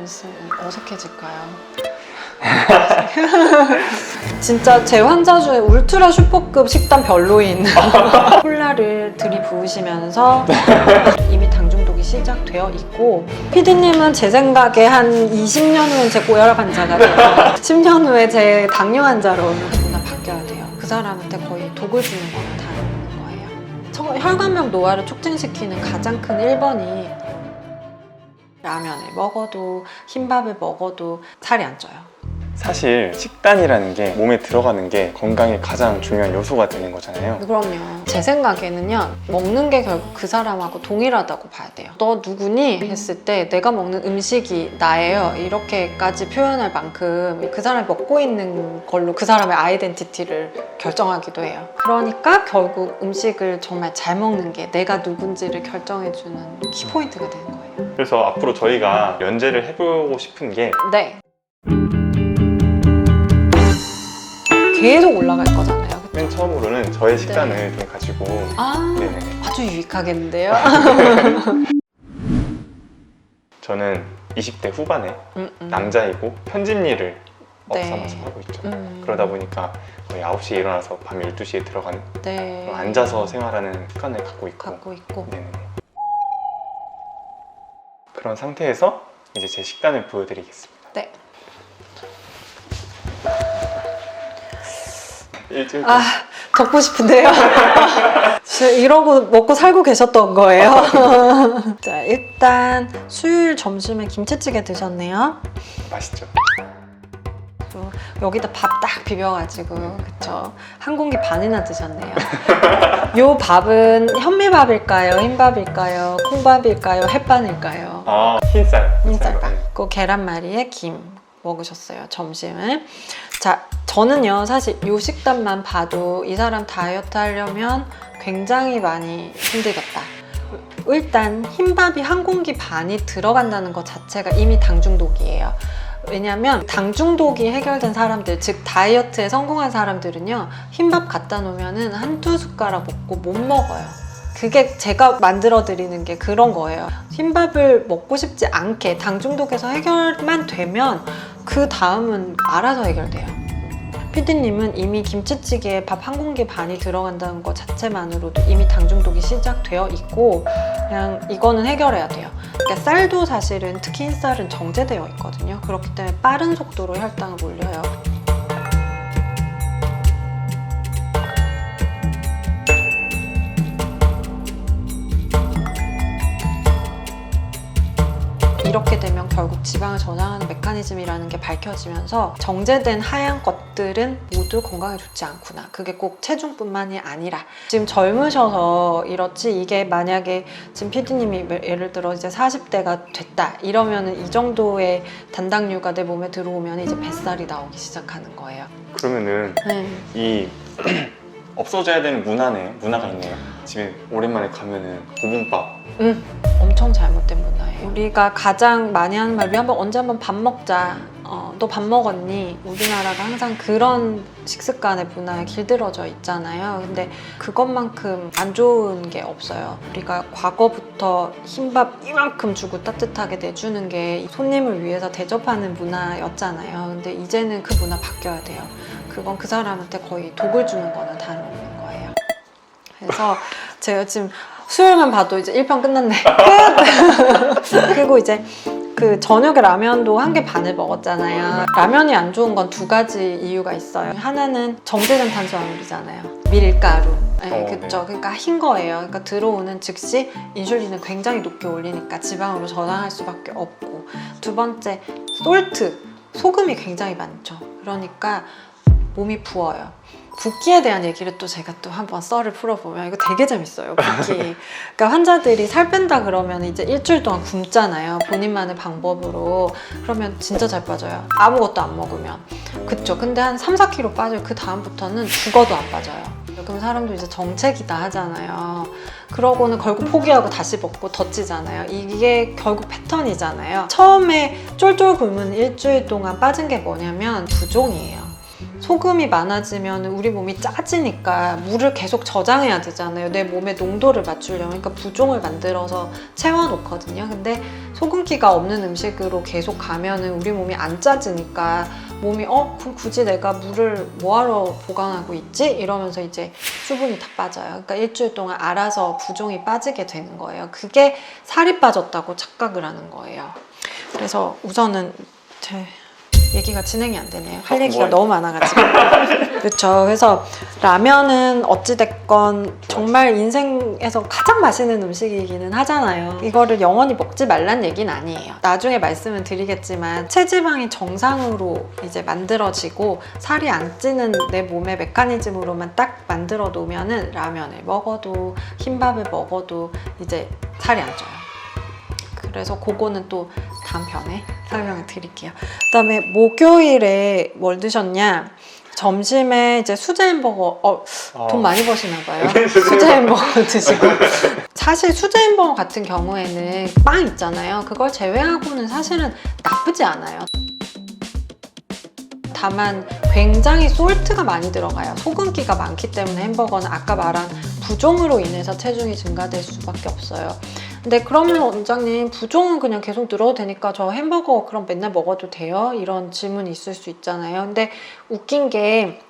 말씀이 어색해질까요? 진짜 제 환자 중에 울트라 슈퍼급 식단 별로인 콜라를 들이부으시면서 이미 당 중독이 시작되어 있고, PD님은 제 생각에 한 20년 후엔 제 고혈압 환자가 돼요. 10년 후에 제 당뇨 환자로 문화 바뀌어야 돼요. 그 사람한테 거의 독을 주는 거나 다른 거예요. 혈관벽 노화를 촉진시키는 가장 큰 1번이 라면을 먹어도 흰밥을 먹어도 살이 안 쪄요. 사실 식단이라는 게 몸에 들어가는 게 건강에 가장 중요한 요소가 되는 거잖아요. 그럼요. 제 생각에는요, 먹는 게 결국 그 사람하고 동일하다고 봐야 돼요. 너 누구니? 했을 때 내가 먹는 음식이 나예요, 이렇게까지 표현할 만큼 그 사람이 먹고 있는 걸로 그 사람의 아이덴티티를 결정하기도 해요. 그러니까 결국 음식을 정말 잘 먹는 게 내가 누군지를 결정해주는 키포인트가 되는 거예요. 그래서 앞으로 저희가 연재를 해보고 싶은 게 네. 계속 올라갈 거잖아요. 그쵸? 맨 처음으로는 저의 식단을 좀 가지고 네네. 아주 유익하겠는데요? 저는 20대 후반에 남자이고 편집 일을 네. 업삼아서 하고 있죠. 그러다 보니까 거의 9시에 일어나서 밤 12시에 들어가는 네. 앉아서 생활하는 습관을 갖고 있고 네네. 그런 상태에서 이제 제 식단을 보여드리겠습니다. 네. 일주일 적고 싶은데요. 이러고 먹고 살고 계셨던 거예요. 자, 일단 수요일 점심에 김치찌개 드셨네요. 맛있죠? 여기다 밥 딱 비벼가지고, 그쵸? 한 공기 반이나 드셨네요. 요 밥은 현미밥일까요? 흰밥일까요? 콩밥일까요? 햇반일까요? 흰쌀. 흰쌀밥. 그 계란말이에 김 먹으셨어요, 점심을. 자, 저는요, 사실 요 식단만 봐도 이 사람 다이어트 하려면 굉장히 많이 힘들겠다. 일단 흰밥이 한 공기 반이 들어간다는 것 자체가 이미 당 중독이에요. 왜냐면 당 중독이 해결된 사람들, 즉 다이어트에 성공한 사람들은요, 흰밥 갖다 놓으면은 한두 숟가락 먹고 못 먹어요. 그게 제가 만들어 드리는 게 그런 거예요. 흰밥을 먹고 싶지 않게 당 중독에서 해결만 되면 그 다음은 알아서 해결돼요. PD님은 이미 김치찌개에 밥 한 공기 반이 들어간다는 것 자체만으로도 이미 당 중독이 시작되어 있고, 그냥 이거는 해결해야 돼요. 그러니까 쌀도 사실은, 특히 흰쌀은 정제되어 있거든요. 그렇기 때문에 빠른 속도로 혈당을 올려요. 이렇게 되면 결국 지방을 저장하는 메커니즘이라는 게 밝혀지면서 정제된 하얀 것들은 모두 건강에 좋지 않구나. 그게 꼭 체중뿐만이 아니라, 지금 젊으셔서 이렇지, 이게 만약에 지금 PD님이 예를 들어 이제 40대가 됐다 이러면은 이 정도의 단당류가 내 몸에 들어오면 이제 뱃살이 나오기 시작하는 거예요. 그러면은 이 없어져야 되는 문화가 있네요. 집에 오랜만에 가면은 고봉밥. 엄청 잘못된 문화예요. 우리가 가장 많이 하는 말, 우리 언제 한번 밥 먹자. 너 밥 먹었니? 우리나라가 항상 그런 식습관의 문화에 길들여져 있잖아요. 근데 그것만큼 안 좋은 게 없어요. 우리가 과거부터 흰밥 이만큼 주고 따뜻하게 내주는 게 손님을 위해서 대접하는 문화였잖아요. 근데 이제는 그 문화 바뀌어야 돼요. 그건 그 사람한테 거의 독을 주는 거나 다름없는 거예요. 그래서 제가 지금 수요일만 봐도 이제 1편 끝났네. 끝! 그리고 이제 그 저녁에 라면도 한 개 반을 먹었잖아요. 라면이 안 좋은 건 두 가지 이유가 있어요. 하나는 정제된 탄수화물이잖아요. 밀가루. 네, 그쵸. 그러니까 흰 거예요. 그러니까 들어오는 즉시 인슐린을 굉장히 높게 올리니까 지방으로 저장할 수밖에 없고. 두 번째, 솔트. 소금이 굉장히 많죠. 그러니까 몸이 부어요. 붓기에 대한 얘기를 또 제가 또 한번 썰을 풀어보면 이거 되게 재밌어요. 붓기. 그러니까 환자들이 살 뺀다 그러면 이제 일주일 동안 굶잖아요. 본인만의 방법으로. 그러면 진짜 잘 빠져요. 아무것도 안 먹으면. 그쵸. 근데 한 3, 4kg 빠져요. 그 다음부터는 죽어도 안 빠져요. 그럼 사람도 이제 정체기다 하잖아요. 그러고는 결국 포기하고 다시 먹고 더 찌잖아요. 이게 결국 패턴이잖아요. 처음에 쫄쫄 굶은 일주일 동안 빠진 게 뭐냐면 부종이에요. 소금이 많아지면 우리 몸이 짜지니까 물을 계속 저장해야 되잖아요. 내 몸의 농도를 맞추려면. 그러니까 부종을 만들어서 채워놓거든요. 근데 소금기가 없는 음식으로 계속 가면은 우리 몸이 안 짜지니까 몸이 그럼 굳이 내가 물을 뭐하러 보관하고 있지? 이러면서 이제 수분이 다 빠져요. 그러니까 일주일 동안 알아서 부종이 빠지게 되는 거예요. 그게 살이 빠졌다고 착각을 하는 거예요. 그래서 우선은 제 얘기가 진행이 안 되네요. 할 얘기가 너무 많아가지고. 그렇죠. 그래서 라면은 어찌됐건 정말 인생에서 가장 맛있는 음식이기는 하잖아요. 이거를 영원히 먹지 말란 얘기는 아니에요. 나중에 말씀은 드리겠지만 체지방이 정상으로 이제 만들어지고 살이 안 찌는 내 몸의 메커니즘으로만 딱 만들어 놓으면은 라면을 먹어도 흰밥을 먹어도 이제 살이 안 쪄요. 그래서 그거는 또 다음 편에 설명을 드릴게요. 그다음에 목요일에 뭘 드셨냐? 점심에 이제 수제 햄버거, 돈 많이 버시나 봐요. 수제 햄버거 드시고. 사실 수제 햄버거 같은 경우에는 빵 있잖아요. 그걸 제외하고는 사실은 나쁘지 않아요. 다만 굉장히 솔트가 많이 들어가요. 소금기가 많기 때문에 햄버거는 아까 말한 부종으로 인해서 체중이 증가될 수밖에 없어요. 근데 그러면 원장님 부종은 그냥 계속 늘어도 되니까 저 햄버거 그럼 맨날 먹어도 돼요? 이런 질문이 있을 수 있잖아요. 근데 웃긴 게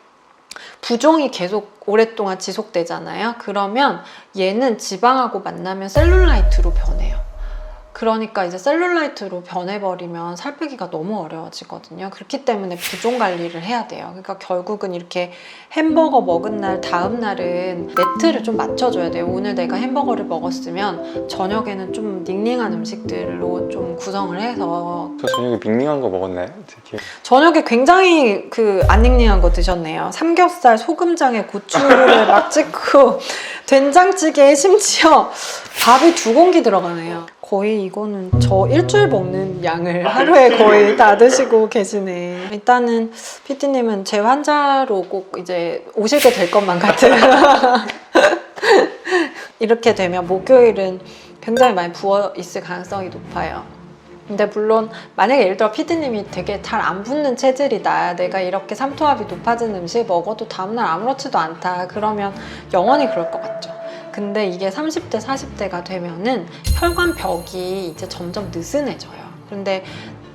부종이 계속 오랫동안 지속되잖아요. 그러면 얘는 지방하고 만나면 셀룰라이트로 변해요. 그러니까 이제 셀룰라이트로 변해버리면 살 빼기가 너무 어려워지거든요. 그렇기 때문에 부종 관리를 해야 돼요. 그러니까 결국은 이렇게 햄버거 먹은 날 다음 날은 매트를 좀 맞춰줘야 돼요. 오늘 내가 햄버거를 먹었으면 저녁에는 좀 닝닝한 음식들로 좀 구성을 해서. 저 저녁에 밍밍한 거 먹었나요? 특히 저녁에 굉장히 안 닝닝한 거 드셨네요. 삼겹살 소금장에 고추를 막 찍고 된장찌개에 심지어 밥이 2공기 들어가네요. 거의 이거는 저 일주일 먹는 양을 하루에 거의 다 드시고 계시네. 일단은 PD님은 제 환자로 꼭 이제 오시게 될 것만 같은. 이렇게 되면 목요일은 굉장히 많이 부어 있을 가능성이 높아요. 근데 물론 만약에 예를 들어 PD님이 되게 잘 안 붙는 체질이다, 내가 이렇게 삼투압이 높아진 음식 먹어도 다음날 아무렇지도 않다, 그러면 영원히 그럴 것 같죠. 근데 이게 30대, 40대가 되면은 혈관벽이 이제 점점 느슨해져요. 근데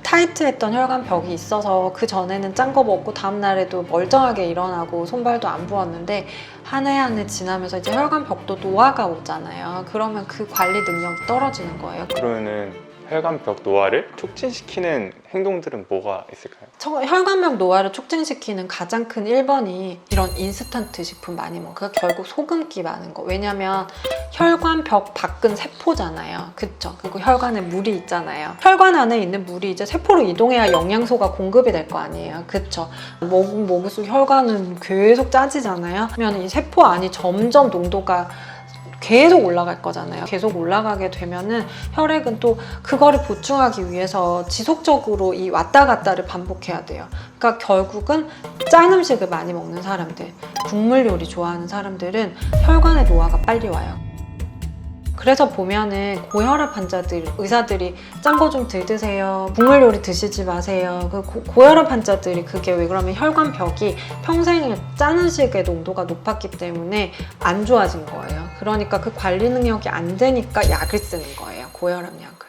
타이트했던 혈관벽이 있어서 그 전에는 짠 거 먹고 다음날에도 멀쩡하게 일어나고 손발도 안 부었는데 한 해 한 해 지나면서 이제 혈관벽도 노화가 오잖아요. 그러면 그 관리 능력이 떨어지는 거예요. 그러면은 혈관벽 노화를 촉진시키는 행동들은 뭐가 있을까요? 혈관벽 노화를 촉진시키는 가장 큰 1번이 이런 인스턴트 식품 많이 먹어. 그러니까 결국 소금기 많은 거. 왜냐면 혈관벽 밖은 세포잖아요. 그쵸? 그리고 혈관에 물이 있잖아요. 혈관 안에 있는 물이 이제 세포로 이동해야 영양소가 공급이 될 거 아니에요. 그쵸? 먹은 속 혈관은 계속 짜지잖아요. 그러면 이 세포 안이 점점 농도가 계속 올라갈 거잖아요. 계속 올라가게 되면은 혈액은 또 그거를 보충하기 위해서 지속적으로 이 왔다 갔다를 반복해야 돼요. 그러니까 결국은 짠 음식을 많이 먹는 사람들, 국물 요리 좋아하는 사람들은 혈관의 노화가 빨리 와요. 그래서 보면은 고혈압 환자들, 의사들이 짠 거 좀 덜 드세요, 국물 요리 드시지 마세요. 고혈압 환자들이 그게 왜 그러면 혈관벽이 평생 짠 음식의 농도가 높았기 때문에 안 좋아진 거예요. 그러니까 그 관리 능력이 안 되니까 약을 쓰는 거예요. 고혈압 약을.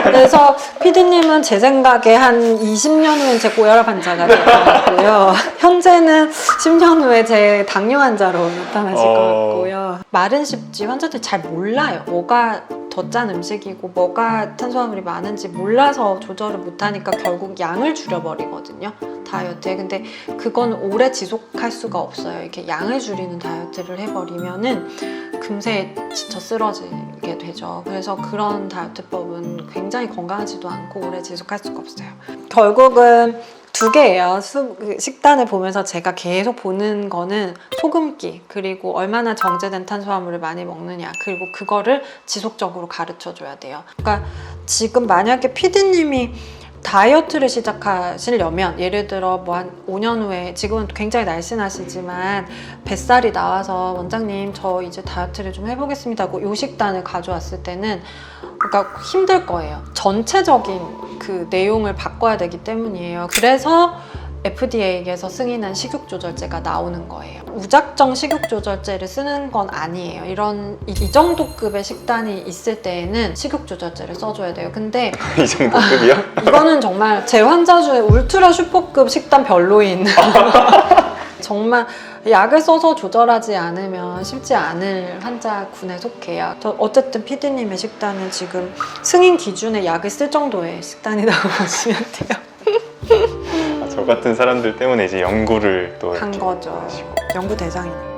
그래서 PD님은 제 생각에 한 20년 후엔 제 고혈압 환자가 될 것 같고요. 현재는 10년 후에 제 당뇨 환자로 나타나실 것 같고요. 말은 쉽지 환자들 잘 몰라요. 뭐가 더 짠 음식이고 뭐가 탄수화물이 많은지 몰라서 조절을 못하니까 결국 양을 줄여버리거든요, 다이어트에. 근데 그건 오래 지속할 수가 없어요. 이렇게 양을 줄이는 다이어트를 해버리면은 금세 지쳐 쓰러지게 되죠. 그래서 그런 다이어트법은 굉장히 건강하지도 않고 오래 지속할 수가 없어요. 결국은 2개예요. 식단을 보면서 제가 계속 보는 거는 소금기, 그리고 얼마나 정제된 탄수화물을 많이 먹느냐, 그리고 그거를 지속적으로 가르쳐 줘야 돼요. 그러니까 지금 만약에 PD님이 다이어트를 시작하시려면, 예를 들어 뭐 한 5년 후에, 지금은 굉장히 날씬하시지만 뱃살이 나와서 원장님 저 이제 다이어트를 좀 해보겠습니다 하고 요 식단을 가져왔을 때는 그러니까 힘들 거예요. 전체적인 그 내용을 바꿔야 되기 때문이에요. 그래서 FDA에서 승인한 식욕조절제가 나오는 거예요. 무작정 식욕조절제를 쓰는 건 아니에요. 이런 이 정도 급의 식단이 있을 때에는 식욕조절제를 써줘야 돼요. 근데 이 정도 급이요? 이거는 정말 제 환자 중에 울트라 슈퍼급 식단 별로인 정말 약을 써서 조절하지 않으면 쉽지 않을 환자군에 속해요. 어쨌든 PD님의 식단은 지금 승인 기준의 약을 쓸 정도의 식단이라고 보시면 돼요. 저 같은 사람들 때문에 이제 연구를 또 한 이렇게 거죠. 하시고. 연구 대상이네.